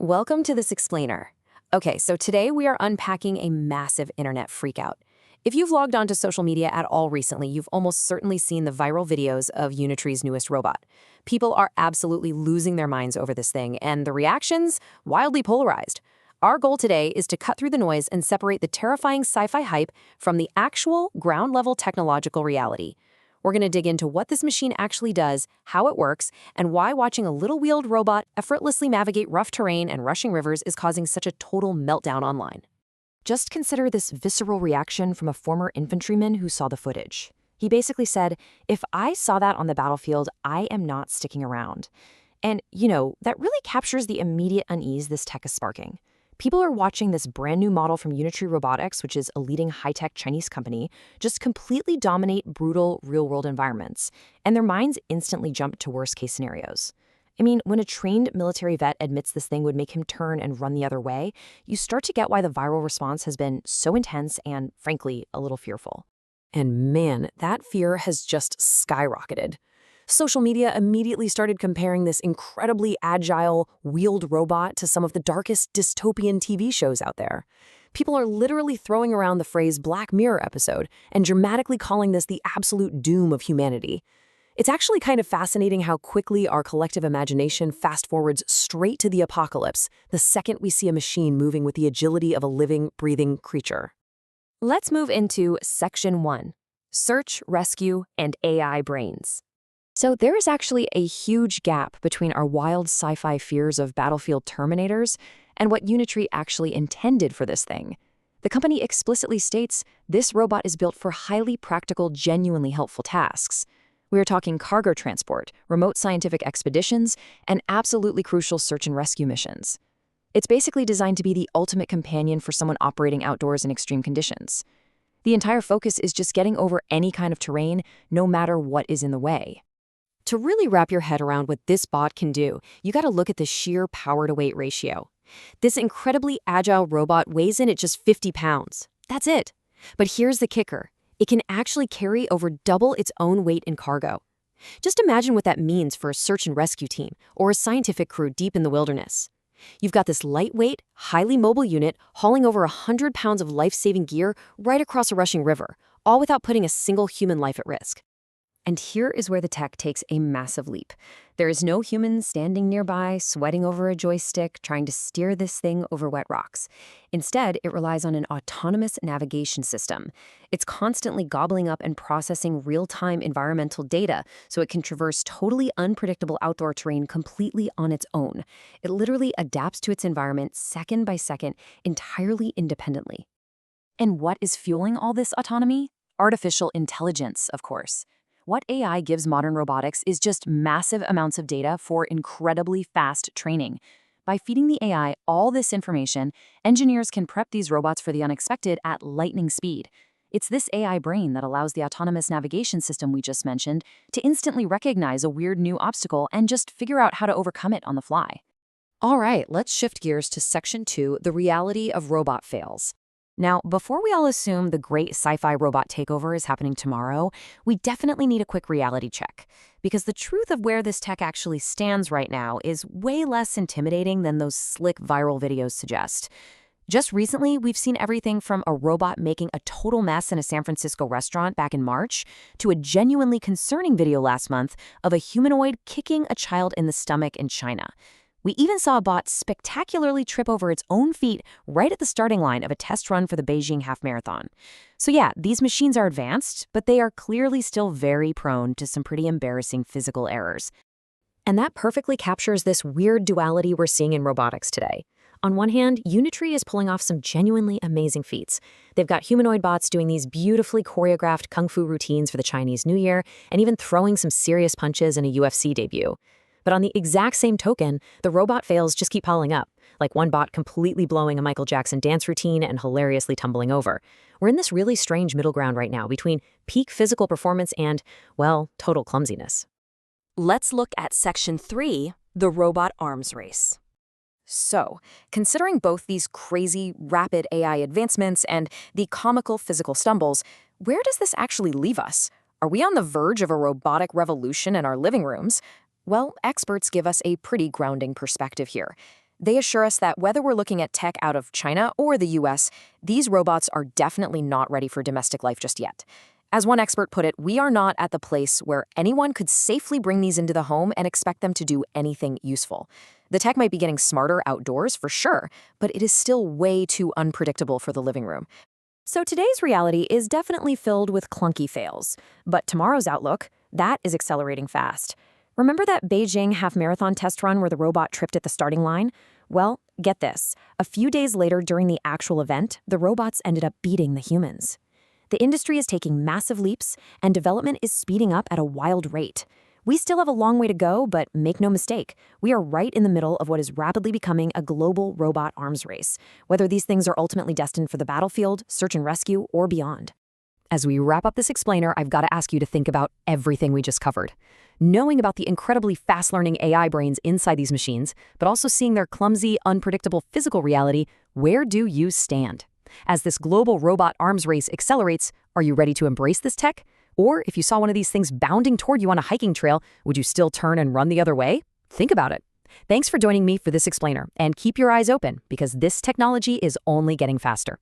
Welcome to this explainer. Okay, so today we are unpacking a massive internet freakout. If you've logged onto social media at all recently, you've almost certainly seen the viral videos of Unitree's newest robot. People are absolutely losing their minds over this thing, and the reactions, wildly polarized. Our goal today is to cut through the noise and separate the terrifying sci-fi hype from the actual ground-level technological reality. We're going to dig into what this machine actually does, how it works, and why watching a little wheeled robot effortlessly navigate rough terrain and rushing rivers is causing such a total meltdown online. Just consider this visceral reaction from a former infantryman who saw the footage. He basically said, "If I saw that on the battlefield, I am not sticking around." And, that really captures the immediate unease this tech is sparking. People are watching this brand new model from Unitree Robotics, which is a leading high-tech Chinese company, just completely dominate brutal real-world environments, and their minds instantly jump to worst-case scenarios. I mean, when a trained military vet admits this thing would make him turn and run the other way, you start to get why the viral response has been so intense and, frankly, a little fearful. And man, that fear has just skyrocketed. Social media immediately started comparing this incredibly agile, wheeled robot to some of the darkest dystopian TV shows out there. People are literally throwing around the phrase Black Mirror episode and dramatically calling this the absolute doom of humanity. It's actually kind of fascinating how quickly our collective imagination fast-forwards straight to the apocalypse the second we see a machine moving with the agility of a living, breathing creature. Let's move into Section 1, Search, Rescue, and AI Brains. So there is actually a huge gap between our wild sci-fi fears of battlefield Terminators and what Unitree actually intended for this thing. The company explicitly states this robot is built for highly practical, genuinely helpful tasks. We are talking cargo transport, remote scientific expeditions, and absolutely crucial search and rescue missions. It's basically designed to be the ultimate companion for someone operating outdoors in extreme conditions. The entire focus is just getting over any kind of terrain, no matter what is in the way. To really wrap your head around what this bot can do, you gotta look at the sheer power-to-weight ratio. This incredibly agile robot weighs in at just 50 pounds. That's it. But here's the kicker. It can actually carry over double its own weight in cargo. Just imagine what that means for a search and rescue team or a scientific crew deep in the wilderness. You've got this lightweight, highly mobile unit hauling over 100 pounds of life-saving gear right across a rushing river, all without putting a single human life at risk. And here is where the tech takes a massive leap. There is no human standing nearby, sweating over a joystick, trying to steer this thing over wet rocks. Instead, it relies on an autonomous navigation system. It's constantly gobbling up and processing real-time environmental data so it can traverse totally unpredictable outdoor terrain completely on its own. It literally adapts to its environment second by second, entirely independently. And what is fueling all this autonomy? Artificial intelligence, of course. What AI gives modern robotics is just massive amounts of data for incredibly fast training. By feeding the AI all this information, engineers can prep these robots for the unexpected at lightning speed. It's this AI brain that allows the autonomous navigation system we just mentioned to instantly recognize a weird new obstacle and just figure out how to overcome it on the fly. All right, let's shift gears to Section 2, the reality of robot fails. Now, before we all assume the great sci-fi robot takeover is happening tomorrow, we definitely need a quick reality check. Because the truth of where this tech actually stands right now is way less intimidating than those slick viral videos suggest. Just recently, we've seen everything from a robot making a total mess in a San Francisco restaurant back in March to a genuinely concerning video last month of a humanoid kicking a child in the stomach in China. We even saw a bot spectacularly trip over its own feet right at the starting line of a test run for the Beijing half marathon. So yeah, these machines are advanced, but they are clearly still very prone to some pretty embarrassing physical errors. And that perfectly captures this weird duality we're seeing in robotics today. On one hand, Unitree is pulling off some genuinely amazing feats. They've got humanoid bots doing these beautifully choreographed kung fu routines for the Chinese New Year, and even throwing some serious punches in a UFC debut. But on the exact same token, the robot fails just keep piling up, like one bot completely blowing a Michael Jackson dance routine and hilariously tumbling over. We're in this really strange middle ground right now between peak physical performance and, well, total clumsiness. Let's look at Section 3, the robot arms race. So, considering both these crazy, rapid AI advancements and the comical physical stumbles, where does this actually leave us? Are we on the verge of a robotic revolution in our living rooms? Well, experts give us a pretty grounding perspective here. They assure us that whether we're looking at tech out of China or the US, these robots are definitely not ready for domestic life just yet. As one expert put it, we are not at the place where anyone could safely bring these into the home and expect them to do anything useful. The tech might be getting smarter outdoors for sure, but it is still way too unpredictable for the living room. So today's reality is definitely filled with clunky fails, but tomorrow's outlook, that is accelerating fast. Remember that Beijing half-marathon test run where the robot tripped at the starting line? Well, get this. A few days later during the actual event, the robots ended up beating the humans. The industry is taking massive leaps, and development is speeding up at a wild rate. We still have a long way to go, but make no mistake, we are right in the middle of what is rapidly becoming a global robot arms race, whether these things are ultimately destined for the battlefield, search and rescue, or beyond. As we wrap up this explainer, I've got to ask you to think about everything we just covered. Knowing about the incredibly fast-learning AI brains inside these machines, but also seeing their clumsy, unpredictable physical reality, where do you stand? As this global robot arms race accelerates, are you ready to embrace this tech? Or if you saw one of these things bounding toward you on a hiking trail, would you still turn and run the other way? Think about it. Thanks for joining me for this explainer, and keep your eyes open because this technology is only getting faster.